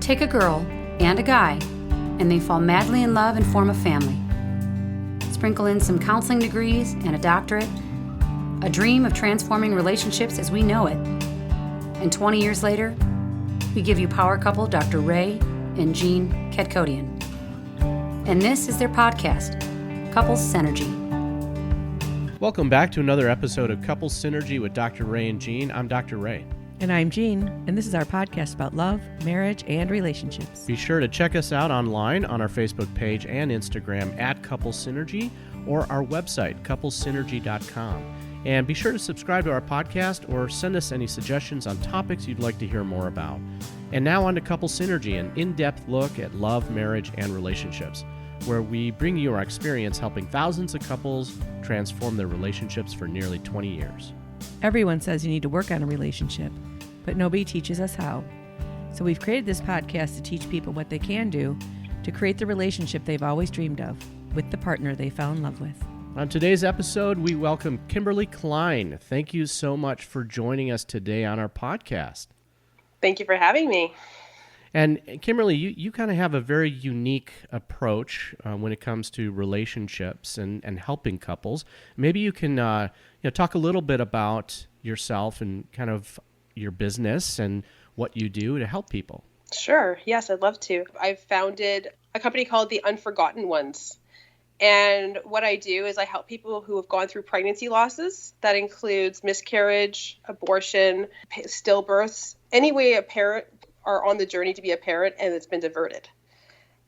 Take a girl and a guy, and they fall madly in love and form a family. Sprinkle in some counseling degrees and a doctorate, a dream of transforming relationships as we know it. And 20 years later, we give you power couple Dr. Ray and Jean Kadkodian. And this is their podcast, Couples Synergy. Welcome back to another episode of Couples Synergy with Dr. Ray and Jean. I'm Dr. Ray. And I'm Jean, and this is our podcast about love, marriage, and relationships. Be sure to check us out online on our Facebook page and Instagram at Couples Synergy or our website, couplesynergy.com. And be sure to subscribe to our podcast or send us any suggestions on topics you'd like to hear more about. And now on to Couples Synergy, an in-depth look at love, marriage, and relationships, where we bring you our experience helping thousands of couples transform their relationships for nearly 20 years. Everyone says you need to work on a relationship, but nobody teaches us how. So we've created this podcast to teach people what they can do to create the relationship they've always dreamed of with the partner they fell in love with. On today's episode, we welcome Kimberlee Klein. Thank you so much for joining us today on our podcast. Thank you for having me. And Kimberlee, you kind of have a very unique approach when it comes to relationships and helping couples. Maybe you can talk a little bit about yourself and kind of your business and what you do to help people. Sure. Yes, I'd love to. I've founded a company called The Unforgotten Ones. And what I do is I help people who have gone through pregnancy losses. That includes miscarriage, abortion, stillbirths, any way a parent are on the journey to be a parent and it's been diverted.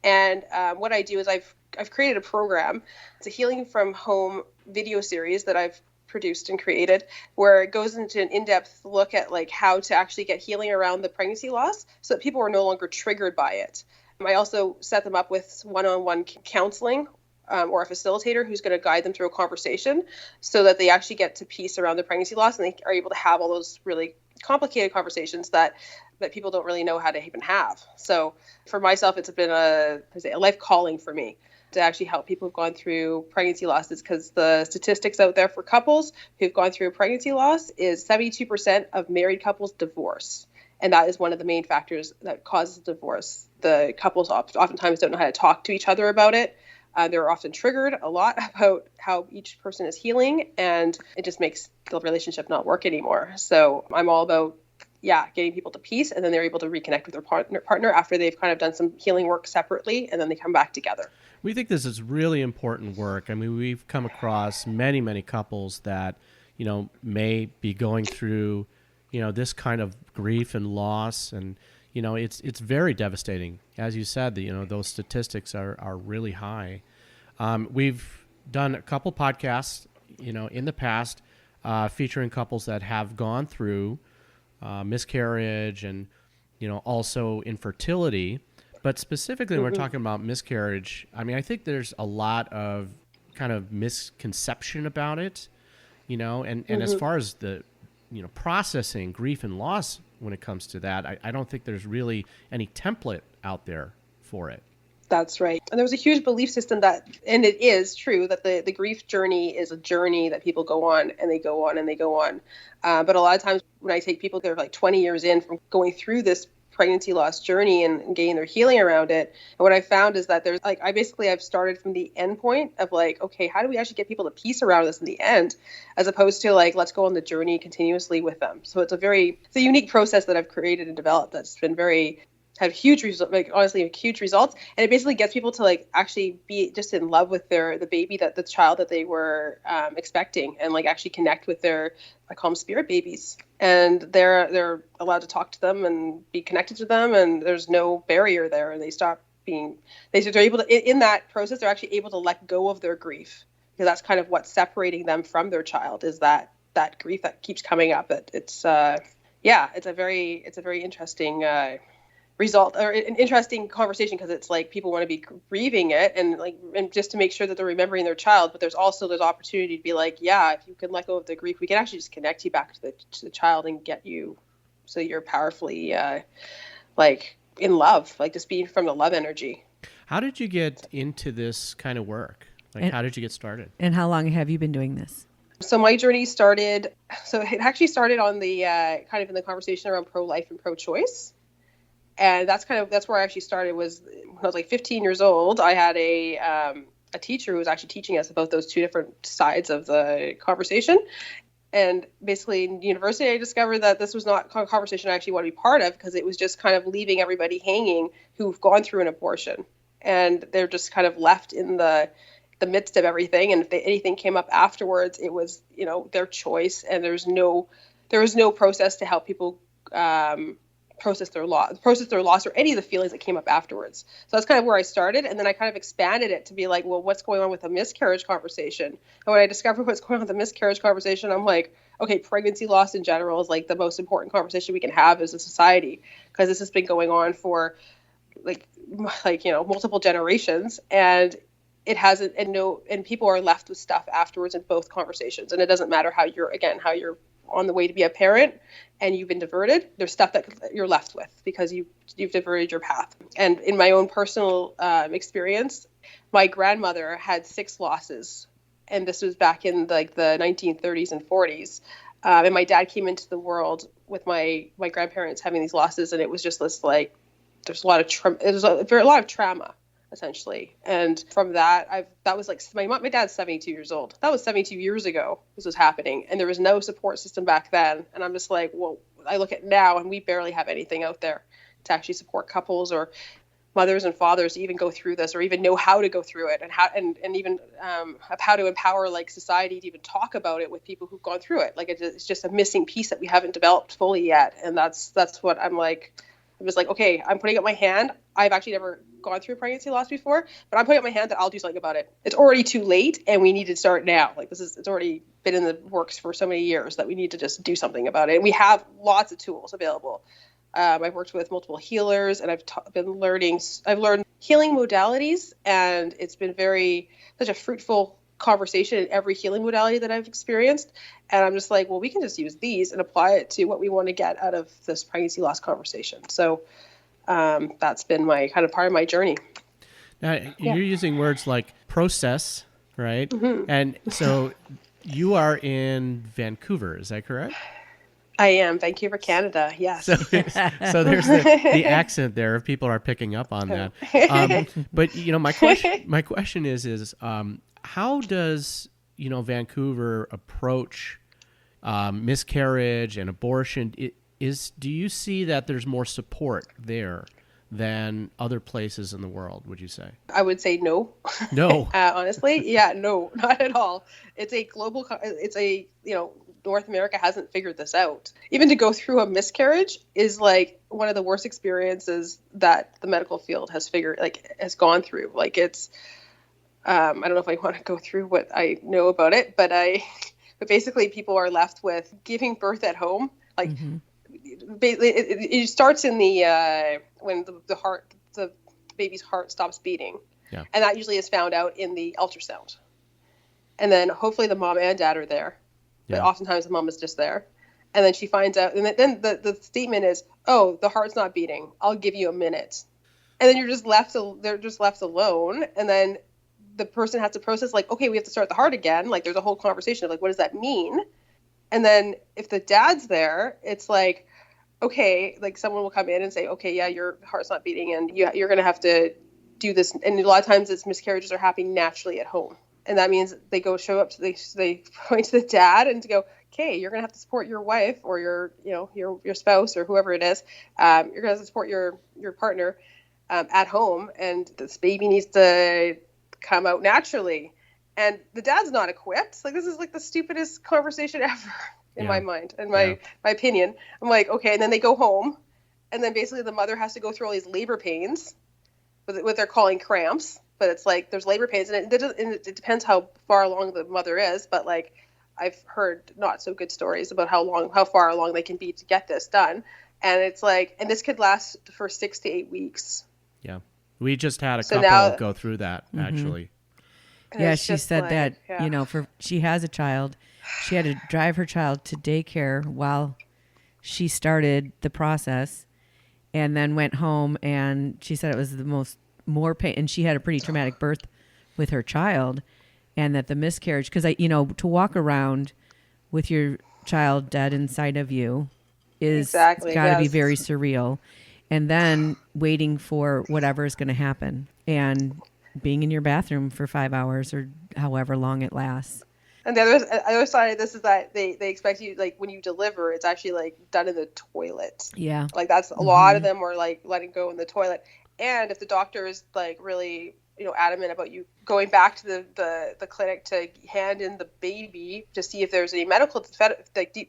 And what I do is I've created a program. It's a healing from home video series that I've produced and created, where it goes into an in-depth look at like how to actually get healing around the pregnancy loss so that people are no longer triggered by it. I also set them up with one-on-one counseling or a facilitator who's going to guide them through a conversation so that they actually get to peace around the pregnancy loss and they are able to have all those really complicated conversations that people don't really know how to even have. So for myself, it's been a life calling for me to actually help people who've gone through pregnancy losses, because the statistics out there for couples who've gone through a pregnancy loss is 72% of married couples divorce. And that is one of the main factors that causes divorce. The couples oftentimes don't know how to talk to each other about it. They're often triggered a lot about how each person is healing, and it just makes the relationship not work anymore. So I'm all about getting people to peace, and then they're able to reconnect with their partner after they've kind of done some healing work separately, and then they come back together. We think this is really important work. I mean, we've come across many, many couples that, may be going through, this kind of grief and loss, and, it's very devastating. As you said, those statistics are really high. We've done a couple podcasts, in the past, featuring couples that have gone through miscarriage and, also infertility. But specifically, when we're talking about miscarriage, I mean, I think there's a lot of kind of misconception about it, and as far as the, processing grief and loss when it comes to that, I don't think there's really any template out there for it. That's right. And there was a huge belief system that, and it is true, that the grief journey is a journey that people go on and they go on and they go on. But a lot of times when I take people, they're like 20 years in from going through this pregnancy loss journey and getting their healing around it. And what I found is that there's I've started from the end point of okay, how do we actually get people to peace around this in the end, as opposed to let's go on the journey continuously with them. So it's a unique process that I've created and developed that's been had huge results, huge results. And it basically gets people to actually be just in love with the baby, the child that they were expecting, and actually connect with I call them spirit babies. And they're allowed to talk to them and be connected to them, and there's no barrier there. And they're able to, in that process, they're actually able to let go of their grief, because that's kind of what's separating them from their child, is that grief that keeps coming up. It's a very interesting result, or an interesting conversation, because it's people want to be grieving it and just to make sure that they're remembering their child, but there's opportunity to be if you can let go of the grief, we can actually just connect you back to the child and get you so you're powerfully in love, just being from the love energy. How did you get into this kind of work? How did you get started? And how long have you been doing this? So my journey started on the kind of in the conversation around pro-life and pro-choice. And that's where I actually started. Was when I was like 15 years old, I had a teacher who was actually teaching us about those two different sides of the conversation. And basically in university, I discovered that this was not a conversation I actually want to be part of, because it was just kind of leaving everybody hanging who've gone through an abortion, and they're just kind of left in the midst of everything. And if anything came up afterwards, it was, their choice, and there was no process to help people process their loss or any of the feelings that came up afterwards. So that's kind of where I started. And then I kind of expanded it to be like, well, what's going on with the miscarriage conversation? And when I discovered what's going on with the miscarriage conversation, I'm like, okay, pregnancy loss in general is like the most important conversation we can have as a society, because this has been going on for like multiple generations, and it hasn't, and people are left with stuff afterwards in both conversations. And it doesn't matter how you're on the way to be a parent and you've been diverted, there's stuff that you're left with because you've diverted your path. And in my own personal experience, my grandmother had 6 losses, and this was back in like the 1930s and 40s. And my dad came into the world with my grandparents having these losses, and it was just this like, there's a lot of trauma, essentially. And from that, that was like, my dad's 72 years old. That was 72 years ago this was happening, and there was no support system back then. And I'm just like, well, I look at now, and we barely have anything out there to actually support couples or mothers and fathers to even go through this, or even know how to go through it, and how to empower like society to even talk about it with people who've gone through it. Like it's just a missing piece that we haven't developed fully yet. And that's what I'm just like, okay, I'm putting up my hand. I've actually never gone through pregnancy loss before, but I'm putting up my hand that I'll do something about it. It's already too late, and we need to start now. Like it's already been in the works for so many years that we need to just do something about it. And we have lots of tools available. I've worked with multiple healers, and I've learned healing modalities, and it's been such a fruitful conversation in every healing modality that I've experienced. And I'm just like, well, we can just use these and apply it to what we want to get out of this pregnancy loss conversation. So that's been my kind of part of my journey. Now, you're using words like process, right? Mm-hmm. And so you are in Vancouver, is that correct? I am. Vancouver, Canada. Yes. So there's the accent there. If people are picking up on that. But my question is how does Vancouver approach miscarriage and abortion? Do you see that there's more support there than other places in the world, would you say? I would say no. No. Honestly, yeah, no, not at all. It's a global. North America hasn't figured this out. Even to go through a miscarriage is like one of the worst experiences that the medical field has gone through. Like it's, I don't know if I want to go through what I know about it, but basically people are left with giving birth at home. Like it starts in when the baby's heart stops beating. Yeah. And that usually is found out in the ultrasound. And then hopefully the mom and dad are there. But oftentimes the mom is just there. And then she finds out, and then the statement is, oh, the heart's not beating. I'll give you a minute. And then they're just left alone. And then the person has to process like, okay, we have to start the heart again. Like there's a whole conversation of like, what does that mean? And then if the dad's there, it's like, okay, like someone will come in and say, okay, yeah, your heart's not beating and you're going to have to do this. And a lot of times it's miscarriages are happening naturally at home. And that means they point to the dad and to go, okay, you're going to have to support your wife or your spouse or whoever it is. You're going to have to support your partner at home, and this baby needs to come out naturally. And the dad's not equipped. Like this is like the stupidest conversation ever in my mind, in my opinion. I'm like, okay, and then they go home, and then basically the mother has to go through all these labor pains, what they're calling cramps. But it's like there's labor pains, and it depends how far along the mother is. But like I've heard not so good stories about how far along they can be to get this done. And it's like, and this could last for 6 to 8 weeks. Yeah, we just had a couple go through that actually. Yeah, she said that she has a child, she had to drive her child to daycare while she started the process, and then went home, and she said it was more pain, and she had a pretty traumatic birth with her child, and that the miscarriage, because to walk around with your child dead inside of you is got to be very surreal. and then waiting for whatever is going to happen and being in your bathroom for 5 hours or however long it lasts. And the other side of this is that they expect you, like, when you deliver, it's actually like done in the toilet. Yeah. Like that's a lot of them are like letting go in the toilet. And if the doctor is like really, adamant about you going back to the clinic to hand in the baby to see if there's any medical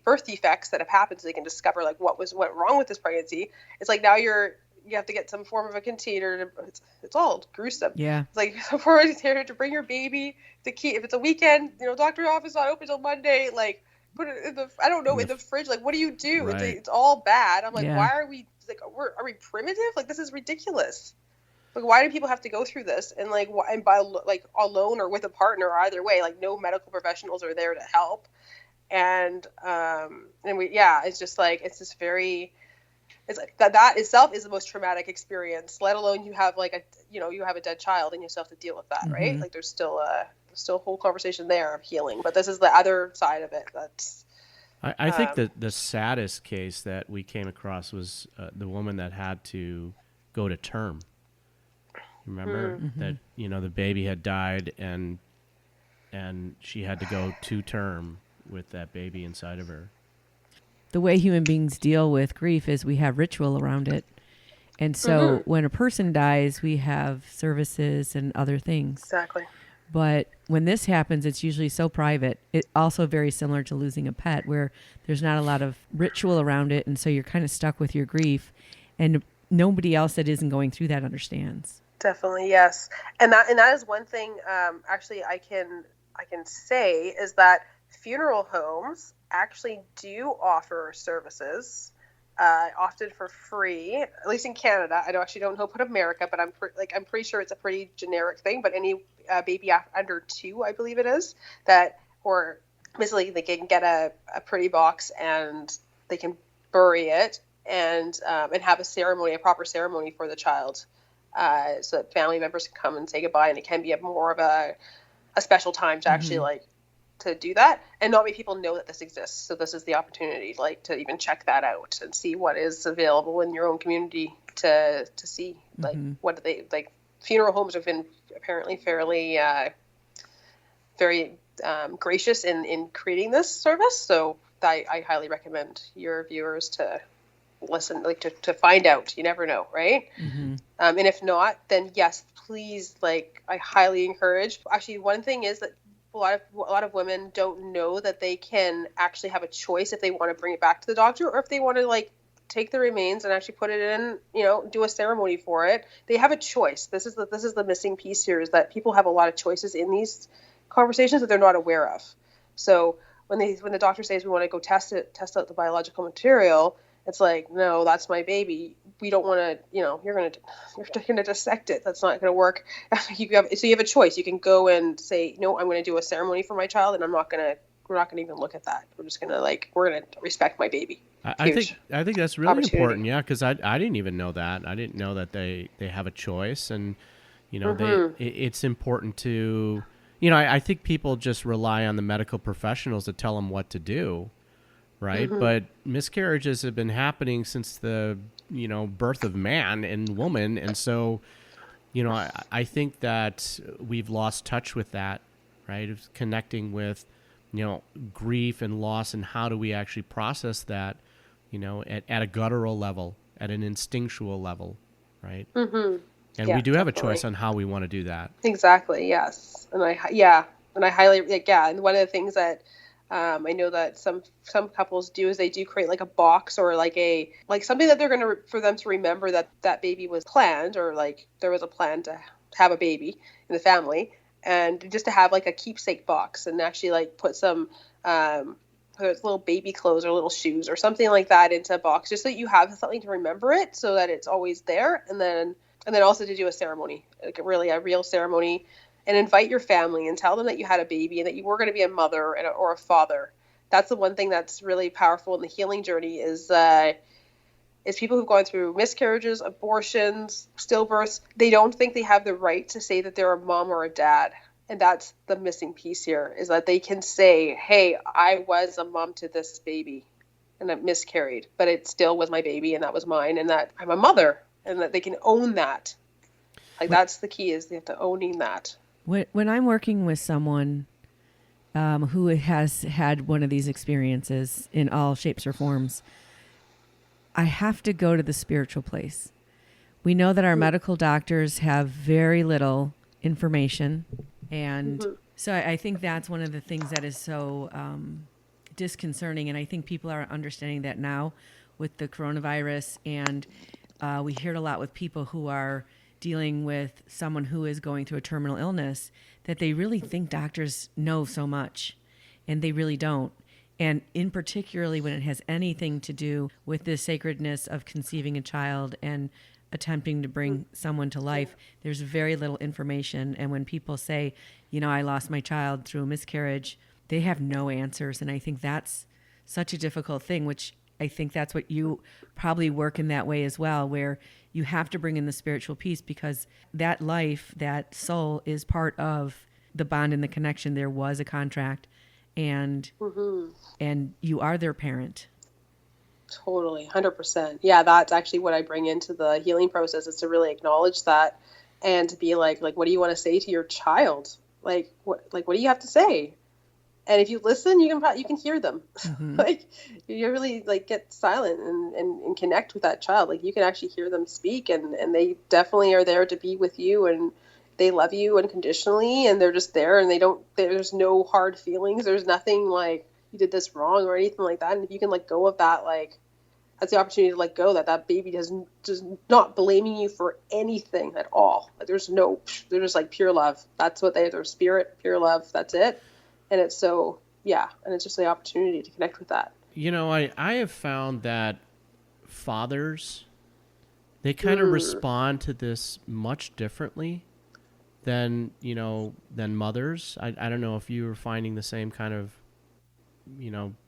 birth defects that have happened, so they can discover like what went wrong with this pregnancy. It's like now you have to get some form of a container. It's all gruesome. Yeah. It's like a container to bring your baby. If it's a weekend, doctor's office not open till Monday. Like put it in the fridge. Like what do you do? Right. It's all bad. I'm like, Yeah. why are we like are we primitive? Like this is ridiculous. Like why do people have to go through this? And like and by like alone or with a partner, or either way, like no medical professionals are there to help. And it's just like it's just very. It's like that itself is the most traumatic experience, let alone you have like you have a dead child and you still have to deal with that, right? Like there's still a whole conversation there of healing, but this is the other side of it. That's I think that the saddest case that we came across was the woman that had to go to term. Remember that the baby had died and she had to go to term with that baby inside of her. The way human beings deal with grief is we have ritual around it. And so when a person dies, we have services and other things. exactly. But when this happens, it's usually so private. It also very similar to losing a pet, where there's not a lot of ritual around it. And so you're kind of stuck with your grief, and nobody else that isn't going through that understands. Definitely, yes. And that is one thing actually I can say is that funeral homes actually do offer services, often for free, at least in Canada. I actually don't know about America, but I'm pretty sure it's a pretty generic thing. But any baby under 2, I believe it is, or basically they can get a pretty box and they can bury it and have a proper ceremony for the child, so that family members can come and say goodbye, and it can be more of a special time to actually like to do that. And not many people know that this exists, so this is the opportunity like to even check that out and see what is available in your own community to see like what do they like. Funeral homes have been apparently fairly very gracious in creating this service, so I highly recommend your viewers to listen, like to find out. You never know, right? And if not, then yes, please, like I highly encourage. Actually, one thing is that a lot of women don't know that they can actually have a choice if they want to bring it back to the doctor, or if they want to like take the remains and actually put it in, do a ceremony for it. They have a choice. This is the missing piece here, is that people have a lot of choices in these conversations that they're not aware of. So when the doctor says we want to go test out the biological material, it's like, no, that's my baby. We don't want to, you're going to dissect it. That's not going to work. So you have a choice. You can go and say, no, I'm going to do a ceremony for my child, and we're not going to even look at that. We're just going to we're going to respect my baby. I think that's really important. Yeah. Cause I didn't even know that. I didn't know that they have a choice, and, it's important to, I think people just rely on the medical professionals to tell them what to do. Right. But miscarriages have been happening since the, birth of man and woman. And so, I think that we've lost touch with that, right? Of connecting with, grief and loss, and how do we actually process that, at a guttural level, at an instinctual level, right? And we do have a choice on how we want to do that. Exactly. Yes. And I highly, and one of the things that, I know that some couples do is they do create like a box, or like something that they're going to, for them to remember that baby was planned, or like there was a plan to have a baby in the family, and just to have like a keepsake box, and actually like put some, whether it's little baby clothes or little shoes or something like that into a box, just so that you have something to remember it, so that it's always there. And then also to do a ceremony, like a real ceremony, and invite your family and tell them that you had a baby and that you were going to be a mother or a father. That's the one thing that's really powerful in the healing journey is people who've gone through miscarriages, abortions, stillbirths. They don't think they have the right to say that they're a mom or a dad. And that's the missing piece here, is that they can say, hey, I was a mom to this baby. and I miscarried, but it still was my baby and that was mine, and that I'm a mother, and that they can own that. Like that's the key, is they have to owning that. When I'm working with someone who has had one of these experiences in all shapes or forms, I have to go to the spiritual place. We know that our medical doctors have very little information. And so I think that's one of the things that is so disconcerting. And I think people are understanding that now with the coronavirus. And we hear it a lot with people who are dealing with someone who is going through a terminal illness, that they really think doctors know so much, and they really don't. And in particularly when it has anything to do with the sacredness of conceiving a child and attempting to bring someone to life, there's very little information. And when people say, I lost my child through a miscarriage, they have no answers. And I think that's such a difficult thing, which I think that's what you probably work in that way as well, where you have to bring in the spiritual piece, because that life, that soul is part of the bond and the connection. There was a contract, and you are their parent. Totally, 100%. Yeah, that's actually what I bring into the healing process, is to really acknowledge that, and to be like, what do you want to say to your child? What do you have to say? And if you listen, you can hear them. You really get silent and connect with that child. You can actually hear them speak, and they definitely are there to be with you, and they love you unconditionally, and they're just there, and there's no hard feelings. There's nothing like you did this wrong or anything like that. And if you can let go of that, that's the opportunity to let go, that baby does not blaming you for anything at all. They're just pure love. That's what they're spirit, pure love. That's it. And it's so, and it's just the opportunity to connect with that. I have found that fathers, they kind of respond to this much differently than mothers. I don't know if you were finding the same kind of,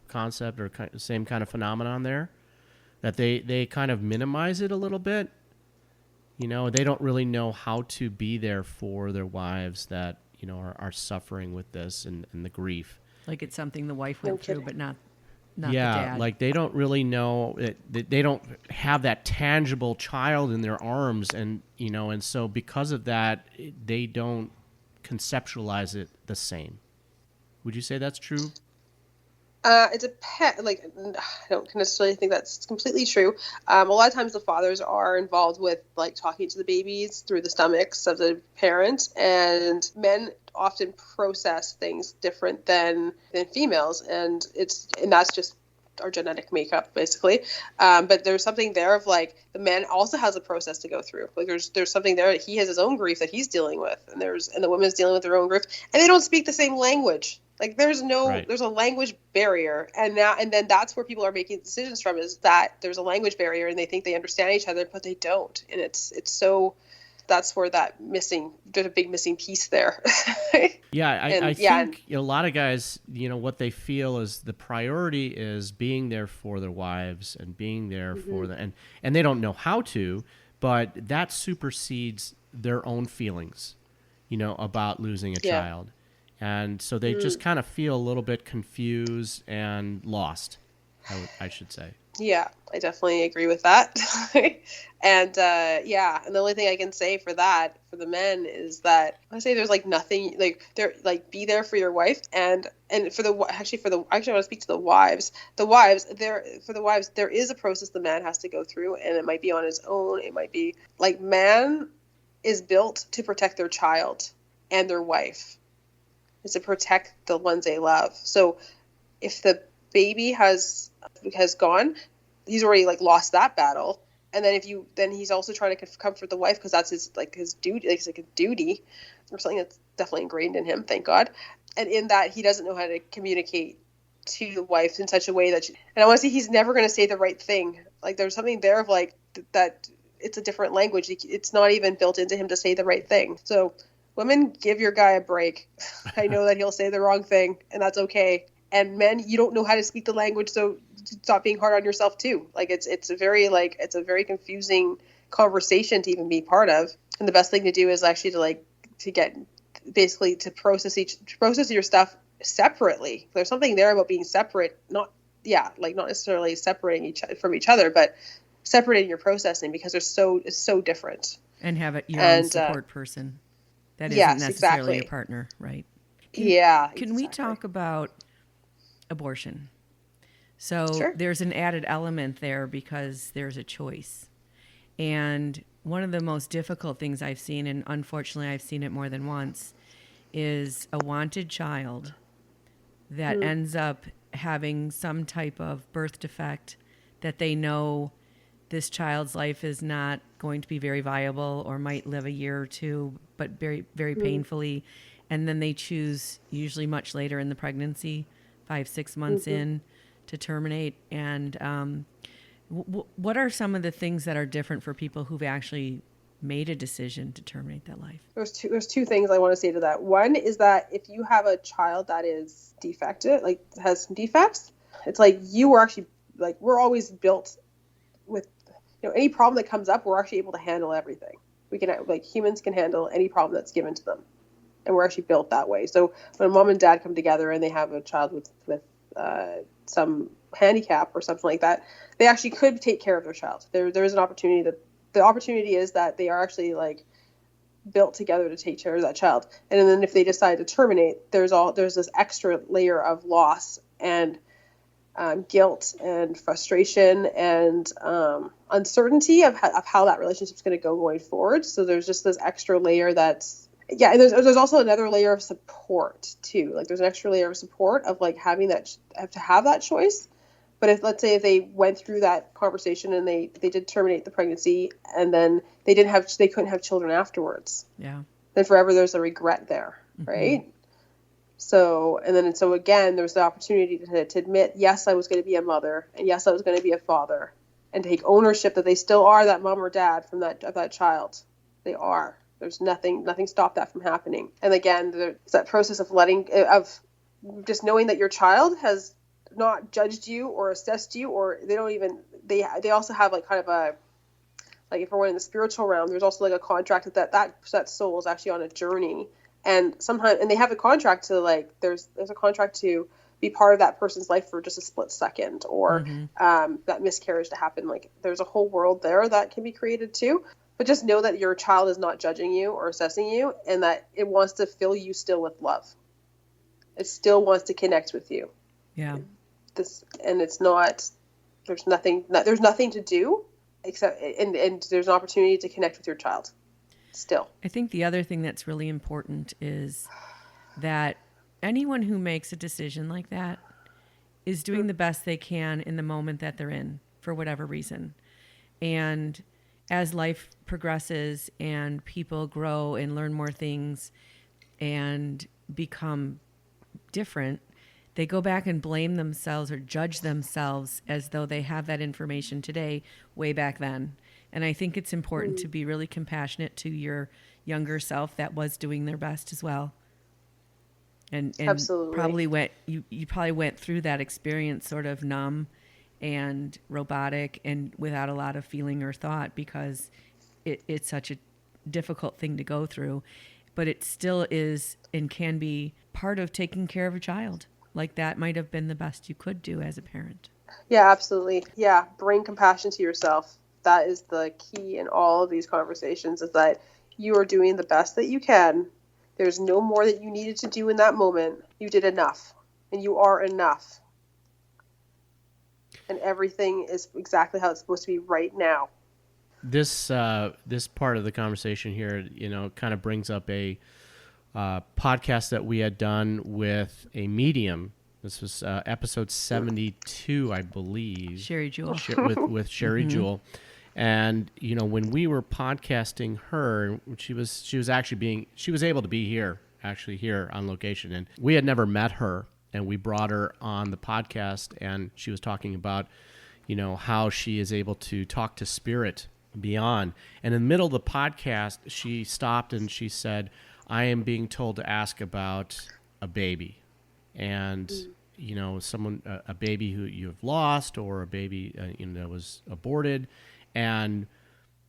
concept or same kind of phenomenon there, that they kind of minimize it a little bit. They don't really know how to be there for their wives that, are suffering with this and the grief. Like it's something the wife went through, but not the dad. Like they don't really know it. They don't have that tangible child in their arms, and and so because of that, they don't conceptualize it the same. Would you say that's true? It's I don't necessarily think that's completely true. A lot of times the fathers are involved with talking to the babies through the stomachs of the parent, and men often process things different than females, and that's just our genetic makeup basically. But there's something there of the man also has a process to go through. There's something there that he has his own grief that he's dealing with, and the woman's dealing with their own grief, and they don't speak the same language. There's a language barrier, and then that's where people are making decisions from, is that there's a language barrier, and they think they understand each other, but they don't. And it's so, that's where there's a big missing piece there. I think a lot of guys, what they feel is the priority is being there for their wives and being there for them, and they don't know how to, but that supersedes their own feelings, about losing a child. And so they just kind of feel a little bit confused and lost, I should say. Yeah, I definitely agree with that. And the only thing I can say for the men is that I say there's nothing, be there for your wife, and I want to speak to the wives. The wives, there is a process the man has to go through, and it might be on his own. It might be man is built to protect their child and their wife. Is to protect the ones they love. So if the baby has gone, he's already lost that battle. And then he's also trying to comfort the wife, because that's his duty. It's a duty or something that's definitely ingrained in him. Thank God. And in that, he doesn't know how to communicate to the wife in such a way that and I want to say he's never going to say the right thing. There's something there of that it's a different language. It's not even built into him to say the right thing. So women, give your guy a break. I know that he'll say the wrong thing, and that's okay. And men, you don't know how to speak the language, so stop being hard on yourself too. It's a very confusing conversation to even be part of. And the best thing to do is actually to process your stuff separately. There's something there about being separate, not like not necessarily separating from each other, but separating your processing, because it's so different. And have your own support person that isn't yes, necessarily exactly. your partner, right? Can exactly. we talk about abortion? So Sure. there's an added element there because there's a choice. And one of the most difficult things I've seen, and unfortunately I've seen it more than once, is a wanted child that ends up having some type of birth defect that they know this child's life is not going to be very viable, or might live a year or two, but very, very painfully. And then they choose, usually much later in the pregnancy, 5-6 months in, to terminate. And what are some of the things that are different for people who've actually made a decision to terminate that life? There's two things I want to say to that. One is that if you have a child that is defective, like has some defects, it's like you were actually, like, we're always built with, any problem that comes up, we're actually able to handle everything. We can, like, humans can handle any problem that's given to them, and we're actually built that way. So when mom and dad come together and they have a child with some handicap or something like that, they actually could take care of their child. There is an opportunity that the opportunity is that they are actually, like, built together to take care of that child. And then if they decide to terminate, there's this extra layer of loss and guilt and frustration and uncertainty of how that relationship is going to go going forward. So there's just this extra layer that's, and there's also another layer of support too. Like, there's an extra layer of support of, like, having that, have to have that choice. But if, let's say, if they went through that conversation and they did terminate the pregnancy, and then they couldn't have children afterwards, then forever there's a regret there, right? So again, there's the opportunity to admit, yes, I was going to be a mother, and yes, I was going to be a father, and take ownership that they still are that mom or dad of that child. They are. There's nothing stopped that from happening. And again, there's that process of just knowing that your child has not judged you or assessed you, or they also have, like, kind of a, like, if we're in the spiritual realm, there's also, like, a contract that soul is actually on a journey. And sometimes, and they have a contract to, like, there's a contract to be part of that person's life for just a split second, or that miscarriage to happen. Like, there's a whole world there that can be created too. But just know that your child is not judging you or assessing you, and that it wants to fill you still with love. It still wants to connect with you. Yeah. And it's not, there's nothing to do except, and there's an opportunity to connect with your child still. I think the other thing that's really important is that anyone who makes a decision like that is doing the best they can in the moment that they're in, for whatever reason. And as life progresses and people grow and learn more things and become different, they go back and blame themselves or judge themselves as though they have that information today, way back then. And I think it's important to be really compassionate to your younger self that was doing their best as well. And Absolutely. you probably went through that experience sort of numb and robotic and without a lot of feeling or thought, because it's such a difficult thing to go through. But it still is and can be part of taking care of a child. Like, that might have been the best you could do as a parent. Yeah, absolutely. Yeah, bring compassion to yourself. That is the key in all of these conversations, is that you are doing the best that you can. There's no more that you needed to do in that moment. You did enough, and you are enough. And everything is exactly how it's supposed to be right now. This part of the conversation here, kind of brings up a podcast that we had done with a medium. This was episode 72, I believe. Sherry Jewell. With Sherry Jewell. And, when we were podcasting her, she was able to be here on location. And we had never met her, and we brought her on the podcast, and she was talking about, how she is able to talk to spirit beyond. And in the middle of the podcast, she stopped and she said, I am being told to ask about a baby, and a baby who you have lost, or a baby that was aborted, and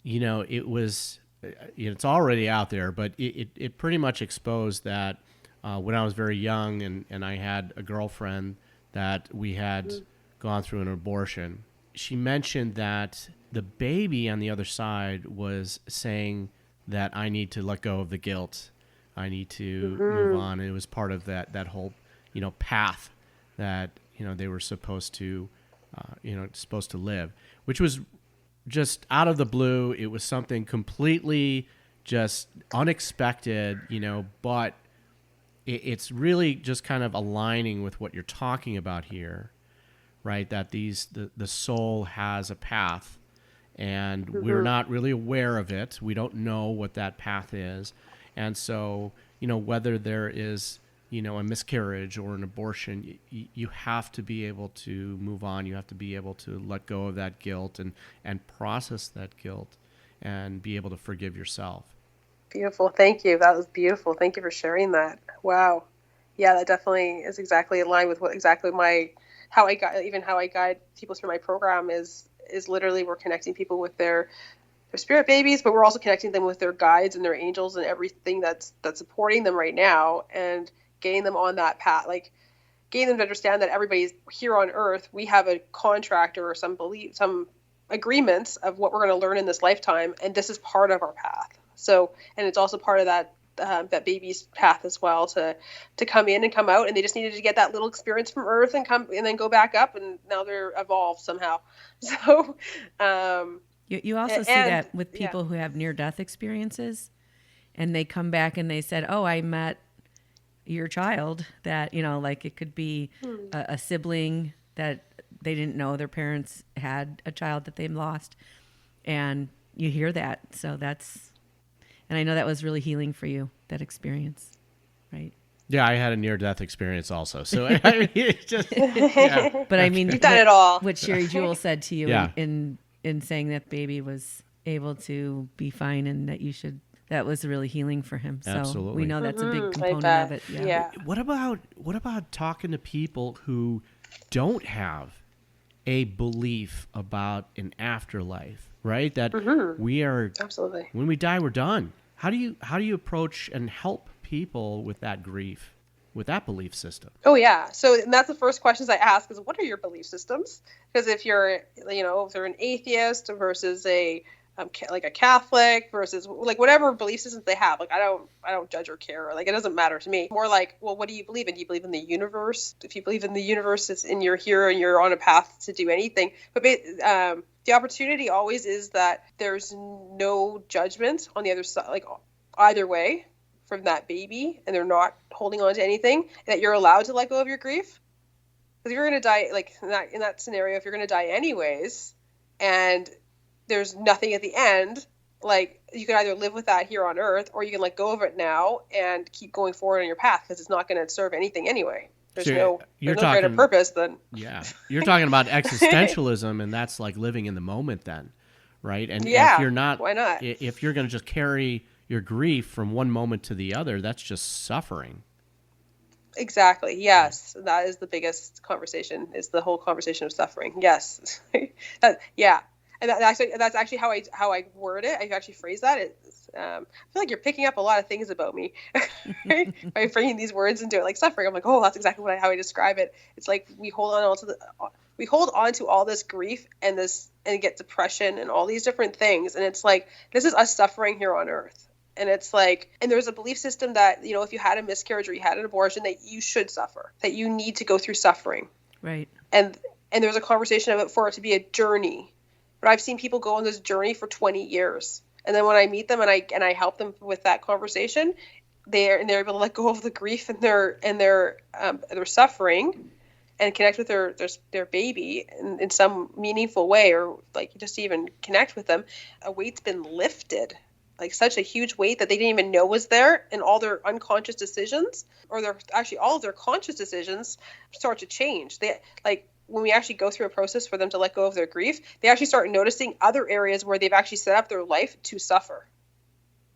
it was it's already out there, but it pretty much exposed that when I was very young and I had a girlfriend that we had gone through an abortion. She mentioned that the baby on the other side was saying that I need to let go of the guilt. I need to move on. And it was part of that whole, path that, they were supposed to live, which was just out of the blue. It was something completely just unexpected, but it's really just kind of aligning with what you're talking about here, right? That the soul has a path, and we're not really aware of it. We don't know what that path is. And so, whether there is, a miscarriage or an abortion, you have to be able to move on. You have to be able to let go of that guilt and process that guilt and be able to forgive yourself. Beautiful. Thank you. That was beautiful. Thank you for sharing that. Wow. Yeah, that definitely is exactly in line with how I guide people through my program is literally we're connecting people with their spirit babies, but we're also connecting them with their guides and their angels and everything that's supporting them right now, and getting them on that path, like getting them to understand that everybody's here on earth. We have a contract or some belief, some agreements of what we're going to learn in this lifetime, and this is part of our path. So, and it's also part of that baby's path as well to come in and come out, and they just needed to get that little experience from earth and come and then go back up, and now they're evolved somehow. So you also see that with people who have near-death experiences, and they come back and they said, oh, I met your child that, like it could be a sibling that they didn't know their parents had a child that they lost, and you hear that. So and I know that was really healing for you, that experience, right? Yeah, I had a near-death experience also. So I mean, it's just, yeah. But I mean, you've done it all. What Sherry Jewell said to you Yeah. in saying that baby was able to be fine and that was really healing for him. So Absolutely. we know that's a big component of it. Yeah. What about talking to people who don't have a belief about an afterlife, right? That we are Absolutely. when we die, we're done. How do you approach and help people with that grief, with that belief system? Oh yeah. So and that's the first questions I ask is, what are your belief systems? Because if you're, if they're an atheist versus a Catholic versus like whatever belief systems they have, like I don't judge or care. Like it doesn't matter to me. More like, well, what do you believe in? Do you believe in the universe? If you believe in the universe, it's in you're here and you're on a path to do anything. But the opportunity always is that there's no judgment on the other side, like either way from that baby, and they're not holding on to anything. That you're allowed to let go of your grief. Because if you're going to die, like in that scenario, if you're going to die anyways, and there's nothing at the end, like you can either live with that here on earth, or you can let go of it now and keep going forward on your path, because it's not going to serve anything anyway. There's no greater purpose than... Yeah. You're talking about existentialism, and that's like living in the moment then, right? And yeah, if you're not, why not? If you're going to just carry your grief from one moment to the other, that's just suffering. Exactly. Yes. That is the biggest conversation, is the whole conversation of suffering. Yes. Yeah. And that's actually how I word it. I actually phrase that. I feel like you're picking up a lot of things about me by framing these words into it, like suffering. I'm like, oh, that's exactly how I describe it. It's like we hold on to all this grief and get depression and all these different things, and it's like this is us suffering here on earth. And it's like, and there's a belief system that if you had a miscarriage or you had an abortion, that you should suffer, that you need to go through suffering, right? And there's a conversation of it for it to be a journey. But I've seen people go on this journey for 20 years. And then when I meet them and I help them with that conversation, they're able to let go of the grief and their suffering and connect with their baby in some meaningful way, or like just even connect with them. A weight's been lifted, like such a huge weight that they didn't even know was there, and all their unconscious decisions, or all of their conscious decisions start to change. They when we actually go through a process for them to let go of their grief, they actually start noticing other areas where they've actually set up their life to suffer.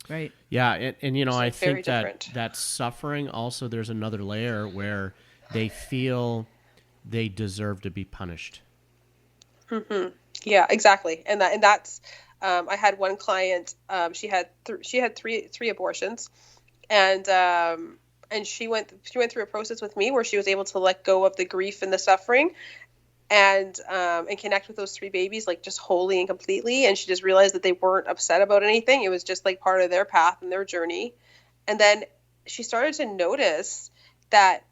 Right. Yeah. And I think different. that suffering also, there's another layer where they feel they deserve to be punished. Mm-hmm. Yeah, exactly. And that's, I had one client, she had three abortions, and she went through a process with me where she was able to let go of the grief and the suffering, and connect with those 3 babies, like just wholly and completely. And she just realized that they weren't upset about anything. It was just like part of their path and their journey. And then she started to notice that,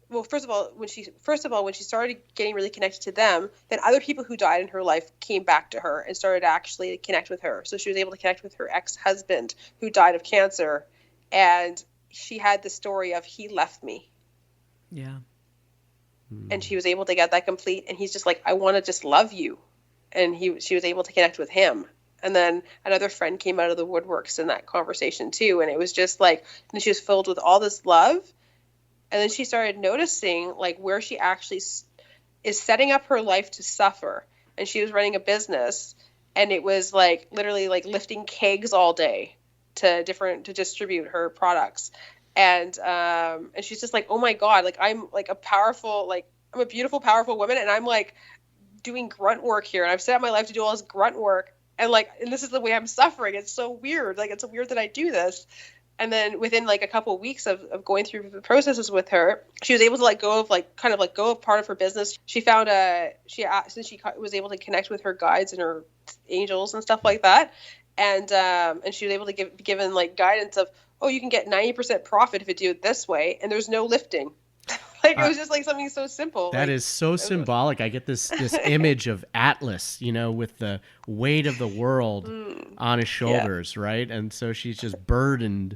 well, first of all, when she started getting really connected to them, then other people who died in her life came back to her and started to actually connect with her. So she was able to connect with her ex-husband who died of cancer. And she had the story of, he left me. Yeah. And she was able to get that complete. And he's just like, I want to just love you. And she was able to connect with him. And then another friend came out of the woodworks in that conversation too. And it was just like, and she was filled with all this love. And then she started noticing like where she actually is setting up her life to suffer. And she was running a business, and it was like literally like lifting kegs all day to distribute her products. And she's just like, oh my God, like I'm like I'm a beautiful, powerful woman. And I'm like doing grunt work here. And I've set up my life to do all this grunt work. And this is the way I'm suffering. It's so weird. Like, it's so weird that I do this. And then within like a couple of weeks of going through the processes with her, she was able to go of part of her business. She found since she was able to connect with her guides and her angels and stuff like that. And she was able to be given like guidance of, oh, you can get 90% profit if you do it this way. And there's no lifting. It was just like something so simple. That is so symbolic. I get this image of Atlas, with the weight of the world on his shoulders, right? And so she's just burdened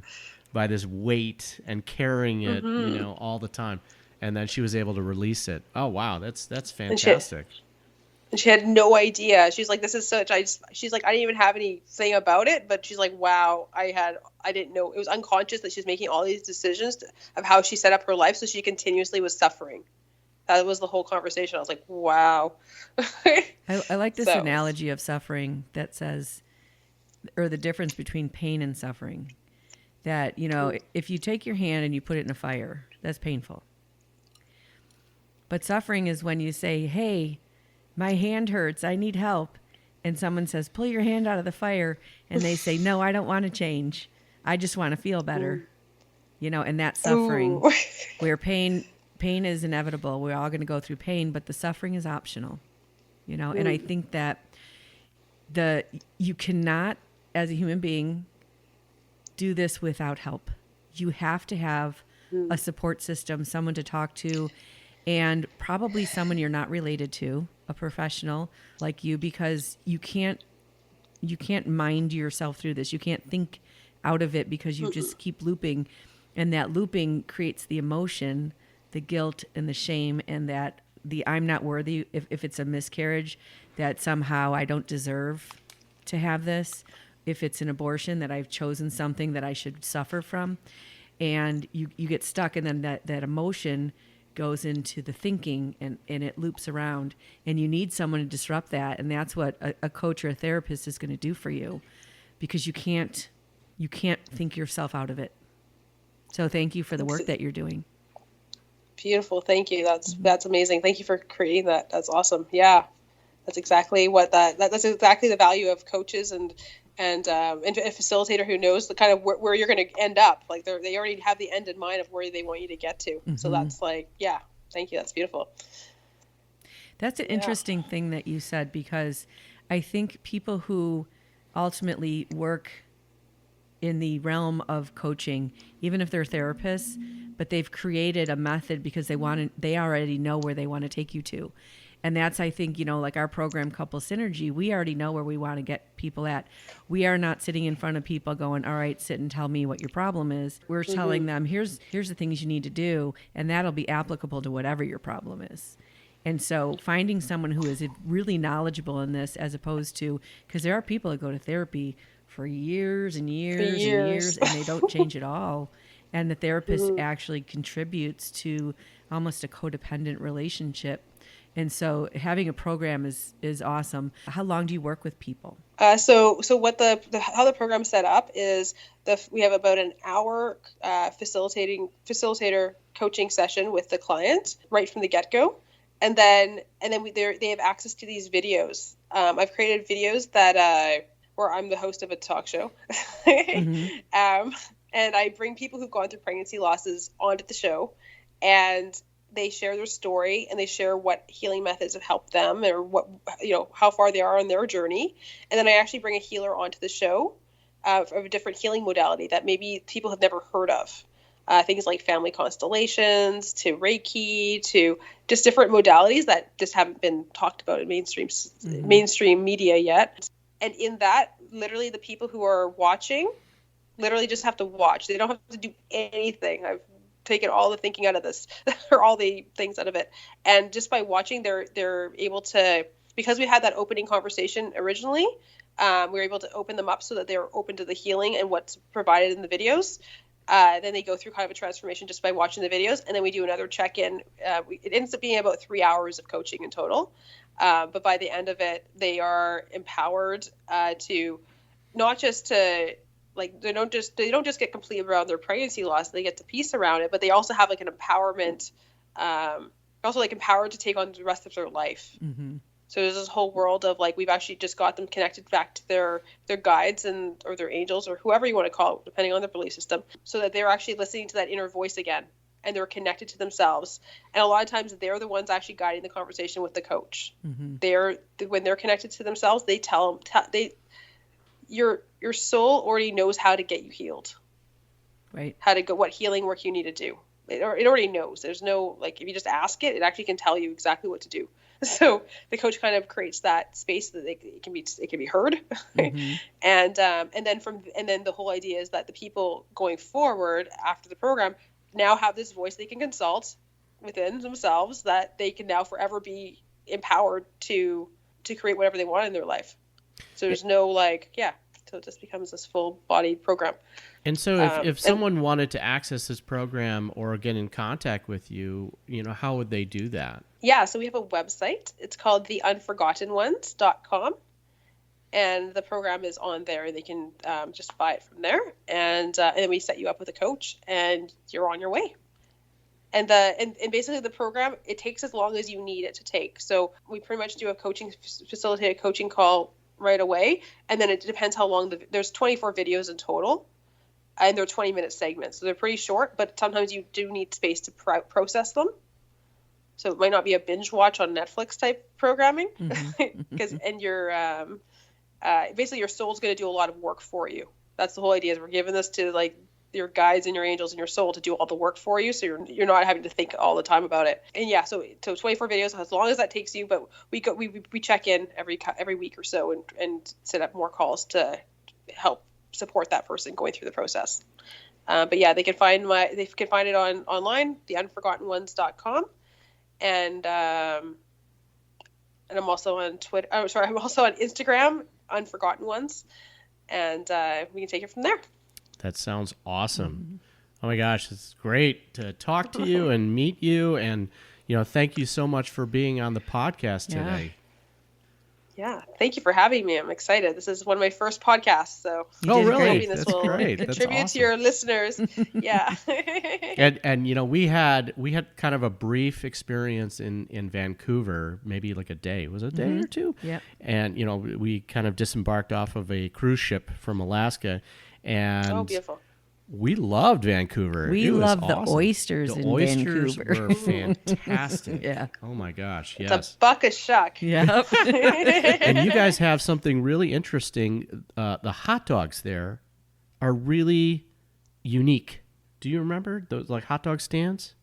by this weight and carrying it, all the time. And then she was able to release it. Oh, wow, that's fantastic. And she had no idea. She's like, this is such, she's like, I didn't even have anything about it, but she's like, wow, I didn't know. It was unconscious that she's making all these decisions of how she set up her life. So she continuously was suffering. That was the whole conversation. I was like, wow. I like this analogy of suffering that says, or the difference between pain and suffering, that, if you take your hand and you put it in a fire, that's painful. But suffering is when you say, hey, my hand hurts, I need help. And someone says, pull your hand out of the fire. And they say, no, I don't want to change. I just want to feel better. And that's suffering. Where pain is inevitable. We're all going to go through pain, but the suffering is optional. And I think that you cannot, as a human being, do this without help. You have to have a support system, someone to talk to, and probably someone you're not related to, a professional like you, because you can't mind yourself through this. You can't think out of it because you just keep looping, and that looping creates the emotion, the guilt and the shame, and that the I'm not worthy, if it's a miscarriage, that somehow I don't deserve to have this. If it's an abortion, that I've chosen something that I should suffer from. And you get stuck, and then that emotion goes into the thinking, and it loops around, and you need someone to disrupt that. And that's what a coach or a therapist is going to do for you, because you can't think yourself out of it. So thank you for the work that you're doing. Beautiful. Thank you. That's amazing. Thank you for creating that. That's awesome. Yeah. That's exactly what that's exactly the value of coaches and a facilitator who knows the kind of where you're going to end up. Like they already have the end in mind of where they want you to get to. Mm-hmm. So that's like, yeah, thank you. That's beautiful. That's an interesting thing that you said, because I think people who ultimately work in the realm of coaching, even if they're therapists, but they've created a method because they already know where they want to take you to. And that's, I think, like our program, Couple Synergy, we already know where we want to get people at. We are not sitting in front of people going, all right, sit and tell me what your problem is. We're telling them, here's the things you need to do, and that'll be applicable to whatever your problem is. And so finding someone who is really knowledgeable in this, as opposed to, because there are people that go to therapy for years and years and years, and they don't change at all. And the therapist actually contributes to almost a codependent relationship. And so having a program is awesome. How long do you work with people? So what how the program's set up is we have about an hour facilitator coaching session with the client right from the get-go. And then they have access to these videos. I've created videos that where I'm the host of a talk show. And I bring people who've gone through pregnancy losses onto the show, and they share their story and they share what healing methods have helped them, or what, how far they are on their journey. And then I actually bring a healer onto the show of a different healing modality that maybe people have never heard of. Things like family constellations, to Reiki, to just different modalities that just haven't been talked about in mainstream media yet. And in that, literally the people who are watching literally just have to watch. They don't have to do anything. I've taken all the thinking out of this, or all the things out of it. And just by watching, they're able to, because we had that opening conversation originally, we were able to open them up so that they're open to the healing and what's provided in the videos. Then they go through kind of a transformation just by watching the videos. And then we do another check-in. It ends up being about 3 hours of coaching in total. But by the end of it, they are empowered to not just to, like, they don't just get complete around their pregnancy loss. They get the peace around it, but they also have like an empowerment, also like empowered to take on the rest of their life. Mm-hmm. So there's this whole world of, like, we've actually just got them connected back to their guides or their angels, or whoever you want to call it, depending on their belief system, so that they're actually listening to that inner voice again, and they're connected to themselves. And a lot of times they're the ones actually guiding the conversation with the coach. Mm-hmm. When they're connected to themselves, they tell them, your soul already knows how to get you healed, right? How to go, what healing work you need to do. It already knows. There's no, like, if you just ask it, it actually can tell you exactly what to do. So the coach kind of creates that space that it can be heard. Mm-hmm. and then the whole idea is that the people going forward after the program now have this voice they can consult within themselves, that they can now forever be empowered to create whatever they want in their life. So there's no, so it just becomes this full body program. And so if someone wanted to access this program or get in contact with you, how would they do that? Yeah, so we have a website. It's called theunforgottenOnes.com. And the program is on there. They can just buy it from there. And then we set you up with a coach, and you're on your way. And basically the program, it takes as long as you need it to take. So we pretty much do a facilitated coaching call right away. And then it depends how long there's 24 videos in total. And they're 20-minute segments. So they're pretty short, but sometimes you do need space to process them. So it might not be a binge watch on Netflix type programming, because and you're basically your soul's going to do a lot of work for you. That's the whole idea. Is we're giving this to, like, your guides and your angels and your soul to do all the work for you, so you're not having to think all the time about it. And yeah, so 24 videos, as long as that takes you. But we check in every week or so and set up more calls to help support that person going through the process. But yeah, they can find it online, theunforgottenOnes.com. And I'm also on Twitter. Oh, sorry, I'm also on Instagram, Unforgotten Ones, and we can take it from there. That sounds awesome. Mm-hmm. Oh my gosh, it's great to talk to you and meet you, and thank you so much for being on the podcast today. Yeah, thank you for having me. I'm excited. This is one of my first podcasts, so really? This That's will great. contribute That's to your listeners. Yeah. and we had kind of a brief experience in Vancouver, maybe like a day. Was it a day or two? Yeah. And we kind of disembarked off of a cruise ship from Alaska, and beautiful. We loved Vancouver. We loved the oysters in Vancouver. The oysters were fantastic. Yeah. Oh my gosh. It's yes. a buck a shuck. Yep. And you guys have something really interesting. The hot dogs there are really unique. Do you remember those, like, hot dog stands?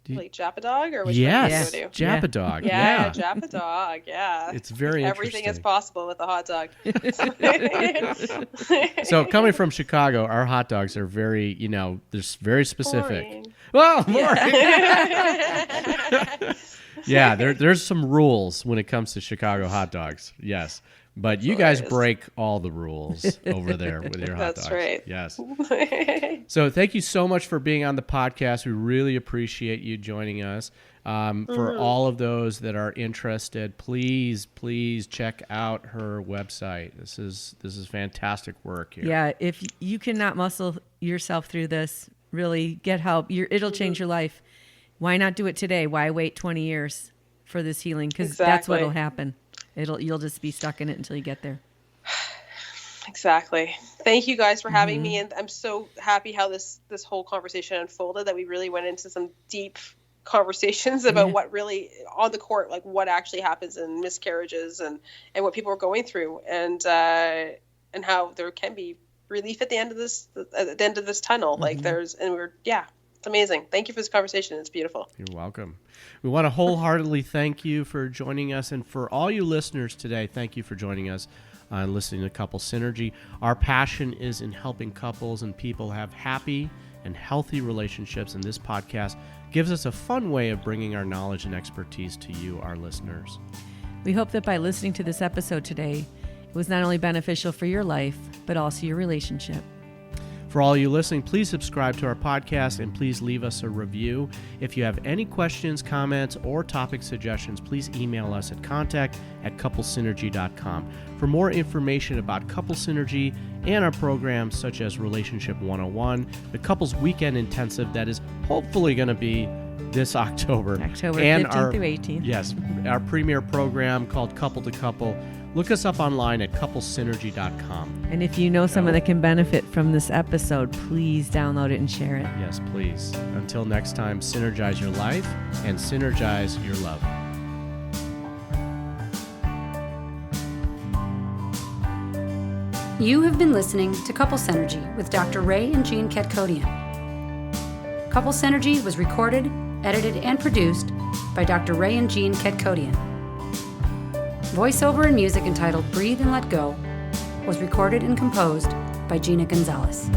Like Japadog, or which yes, one do you Japadog. Yeah, Japadog. Yeah, it's very everything is possible with a hot dog. So coming from Chicago, our hot dogs are very, they're very specific. Boring. Well, boring. Yeah, there's some rules when it comes to Chicago hot dogs. Yes. But you guys break all the rules over there with your hot dogs. That's right. Yes. So thank you so much for being on the podcast. We really appreciate you joining us. For all of those that are interested, please check out her website. This is fantastic work here. Yeah, if you cannot muscle yourself through this, really get help. It'll change your life. Why not do it today? Why wait 20 years for this healing? Because that's what'll happen. You'll just be stuck in it until you get there. Exactly. Thank you guys for having me, and I'm so happy how this whole conversation unfolded, that we really went into some deep conversations about what really on the court, like what actually happens in miscarriages and what people are going through, and how there can be relief at the end of this tunnel. Like it's amazing. Thank you for this conversation. It's beautiful. You're welcome. We want to wholeheartedly thank you for joining us, and for all you listeners today, thank you for joining us and listening to Couple Synergy. Our passion is in helping couples and people have happy and healthy relationships, and this podcast gives us a fun way of bringing our knowledge and expertise to you, our listeners. We hope that by listening to this episode today, it was not only beneficial for your life, but also your relationship. For all you listening, please subscribe to our podcast and please leave us a review. If you have any questions, comments, or topic suggestions, please email us at contact@couplesynergy.com. For more information about Couple Synergy and our programs such as Relationship 101, the Couples Weekend Intensive that is hopefully going to be this October. October and 15th through 18th. Yes, our premier program called Couple to Couple. Look us up online at couplesynergy.com. And if you know someone that can benefit from this episode, please download it and share it. Yes, please. Until next time, synergize your life and synergize your love. You have been listening to Couple Synergy with Dr. Ray and Jean Ketkodian. Couple Synergy was recorded, edited, and produced by Dr. Ray and Jean Ketkodian. Voiceover and music entitled Breathe and Let Go was recorded and composed by Gina Gonzalez.